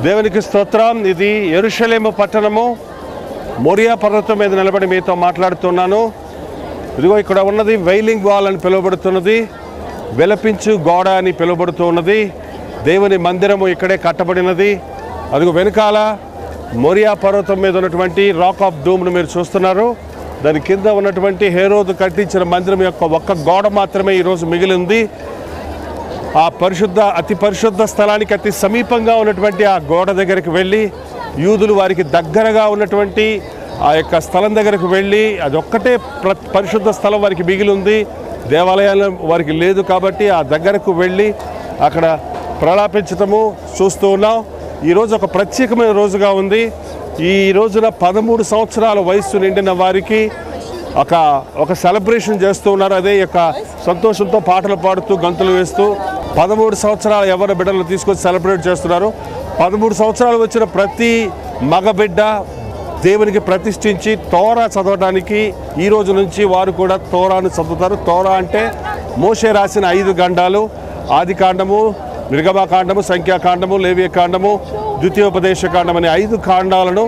దేవునికి స్తోత్రం. ఇది యెరూషలేము పట్టణము, మోరియా పర్వతం మీద నిలబడి మీతో మాట్లాడుతున్నాను. ఇదిగో ఇక్కడ ఉన్నది వైలింగ్ వాల్ అని పిలువబడుతున్నది, విలపించు గోడ అని పిలువబడుతున్నది. దేవుని మందిరము ఇక్కడే కట్టబడినది. అదిగో వెనకాల మోరియా పర్వతం మీద ఉన్నటువంటి రాక్ ఆఫ్ డూమ్ను మీరు చూస్తున్నారు. దాని కింద ఉన్నటువంటి హేరోదు కట్టించిన మందిరం యొక్క ఒక్క గోడ మాత్రమే ఈరోజు మిగిలింది. ఆ అతి పరిశుద్ధ స్థలానికి అతి సమీపంగా ఉన్నటువంటి ఆ గోడ దగ్గరికి వెళ్ళి యూదులు వారికి దగ్గరగా ఉన్నటువంటి ఆ యొక్క స్థలం దగ్గరకు వెళ్ళి, అదొక్కటే పరిశుద్ధ స్థలం వారికి మిగిలి ఉంది, దేవాలయాలు వారికి లేదు కాబట్టి ఆ దగ్గరకు వెళ్ళి అక్కడ ప్రలాపించటము చూస్తూ ఉన్నాం. ఈరోజు ఒక ప్రత్యేకమైన రోజుగా ఉంది. ఈ రోజున 13 సంవత్సరాల వయస్సు నిండిన వారికి ఒక సెలబ్రేషన్ చేస్తూ ఉన్నారు. అదే యొక్క సంతోషంతో పాటలు పాడుతూ గంతులు వేస్తూ 13 సంవత్సరాల యవ్వన బిడ్డలు తీసుకొచ్చి సెలబ్రేట్ చేస్తున్నారు. 13 సంవత్సరాలు వచ్చిన ప్రతి మగబిడ్డ దేవునికి ప్రతిష్ఠించి తోరా చదవడానికి ఈ రోజు నుంచి వారు కూడా తోరాను చదువుతారు. తోరా అంటే మోషే రాసిన 5 గ్రంథాలు, ఆది కాండము, నిర్గమకాండము, సంఖ్యాకాండము, లేవియకాండము, ద్వితీయోపదేశకాండం అనే 5 కాండాలను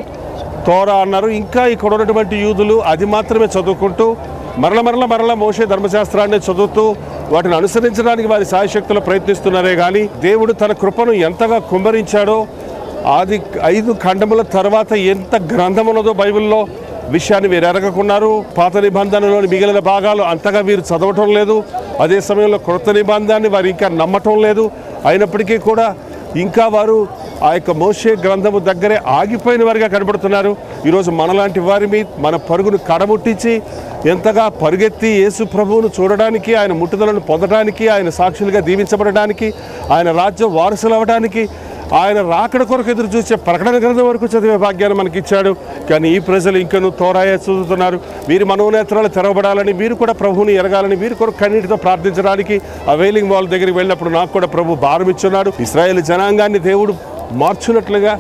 తోరా అన్నారు. ఇంకా ఇక్కడ ఉన్నటువంటి యూదులు అది మాత్రమే చదువుకుంటూ మరల మోషే ధర్మశాస్త్రాన్ని చదువుతూ వాటిని అనుసరించడానికి వారి సాయశక్తులు ప్రయత్నిస్తున్నారే కానీ దేవుడు తన కృపను ఎంతగా కుమ్మరించాడో, ఆది 5 ఖండముల తర్వాత ఎంత గ్రంథం ఉన్నదో బైబిల్లో విషయాన్ని వీరు ఎరగకున్నారు. పాత నిబంధనలోని మిగిలిన భాగాలు అంతగా వీరు చదవటం లేదు. అదే సమయంలో క్రొత్త నిబంధనాన్ని వారు ఇంకా నమ్మటం లేదు. అయినప్పటికీ కూడా ఇంకా వారు ఆ యొక్క మోషే గ్రంథము దగ్గరే ఆగిపోయిన వారిగా కనబడుతున్నారు. ఈరోజు మనలాంటి వారిని మన పరుగును కడముట్టించి ఎంతగా పరుగెత్తి యేసు ప్రభువును చూడడానికి, ఆయన ముట్టుదలను పొందడానికి, ఆయన సాక్షులుగా దీవించబడడానికి, ఆయన రాజ్యం వారసులు అవ్వడానికి, ఆయన రాకడ కొరకు ఎదురు చూసే ప్రకటన గ్రంథం వరకు చదివే భాగ్యాన్ని మనకి ఇచ్చాడు. కానీ ఈ ప్రజలు ఇంకనూ తోరాయ చదువుతున్నారు. వీరి మనోనేత్రాలు తెరవబడాలని, వీరు కూడా ప్రభువుని ఎరగాలని, వీరు కూడా కన్నీటితో ప్రార్థించడానికి ఆ వైలింగ్ వాల్ దగ్గరికి వెళ్ళినప్పుడు నాకు కూడా ప్రభు భారం ఇచ్చున్నాడు. ఇశ్రాయేలు జనాంగాన్ని దేవుడు మార్చున్నట్లుగా,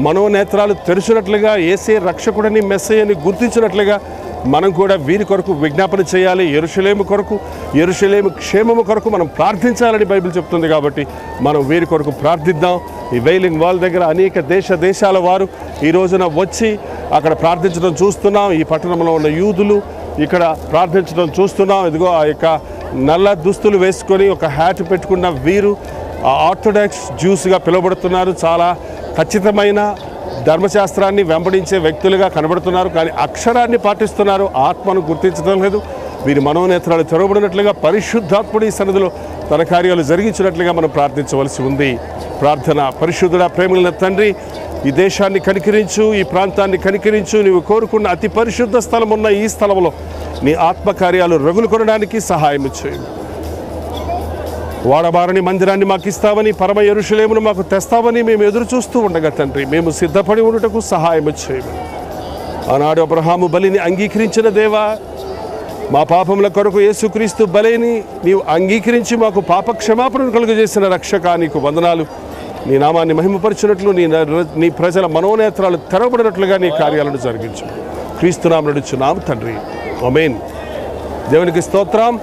మనోనేత్రాలు తెరిచినట్లుగా, యేసే రక్షకుడని మెస్సయ్యని గుర్తించినట్లుగా మనం కూడా వీరి కొరకు విజ్ఞాపన చేయాలి. యెరూషలేము కొరకు, యెరూషలేము క్షేమము కొరకు మనం ప్రార్థించాలని బైబిల్ చెప్తుంది. కాబట్టి మనం వీరి కొరకు ప్రార్థిద్దాం. ఈ వైలింగ్ వాల్ దగ్గర అనేక దేశాల వారు ఈ రోజున వచ్చి అక్కడ ప్రార్థించడం చూస్తున్నాం. ఈ పట్టణంలో ఉన్న యూదులు ఇక్కడ ప్రార్థించడం చూస్తున్నాం. ఇదిగో ఆ యొక్క నల్ల దుస్తులు వేసుకొని ఒక హ్యాట్ పెట్టుకున్న వీరు ఆర్థోడాక్స్ జ్యూస్గా పిలువబడుతున్నారు. చాలా ఖచ్చితమైన ధర్మశాస్త్రాన్ని వెంబడించే వ్యక్తులుగా కనబడుతున్నారు. కానీ అక్షరాన్ని పాటిస్తున్నారు, ఆత్మను గుర్తించడం లేదు. వీరి మనోనేత్రాలు తెరవబడినట్లుగా పరిశుద్ధాత్ముడి సన్నిధిలో తన కార్యాలు జరిగించినట్లుగా మనం ప్రార్థించవలసి ఉంది. ప్రార్థన. పరిశుద్ధుడా, ప్రేమల తండ్రి, ఈ దేశాన్ని కనికరించు, ఈ ప్రాంతాన్ని కనికరించు. నీవు కోరుకున్న అతి పరిశుద్ధ స్థలం ఉన్న ఈ స్థలంలో నీ ఆత్మకార్యాలు రగులు కొనడానికి సహాయం చేయండి. వాడబారని మందిరాన్ని మాకు ఇస్తావని, పరమ యెరూషలేమును మాకు తెస్తావని మేము ఎదురు చూస్తూ ఉండగా తండ్రి, మేము సిద్ధపడి ఉండటకు సహాయం చేయమని. ఆనాడు అబ్రహాము బలిని అంగీకరించిన దేవా, మా పాపముల కొరకు యేసుక్రీస్తు బలిని నీవు అంగీకరించి మాకు పాప క్షమాపణను కలుగజేసిన రక్షక, నీకు వందనాలు. నీ నామాన్ని మహిమపరిచినట్లు నీ ప్రజల మనోనేత్రాలు తెరవబడినట్లుగా నీ కార్యాలను జరిగించు. క్రీస్తునామమున నడుచున్నాము తండ్రి, ఆమేన్. దేవునికి స్తోత్రం.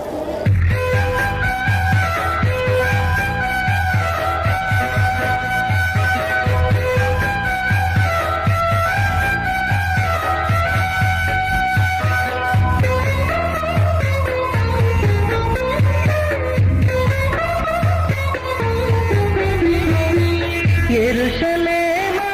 యెరూషలేమా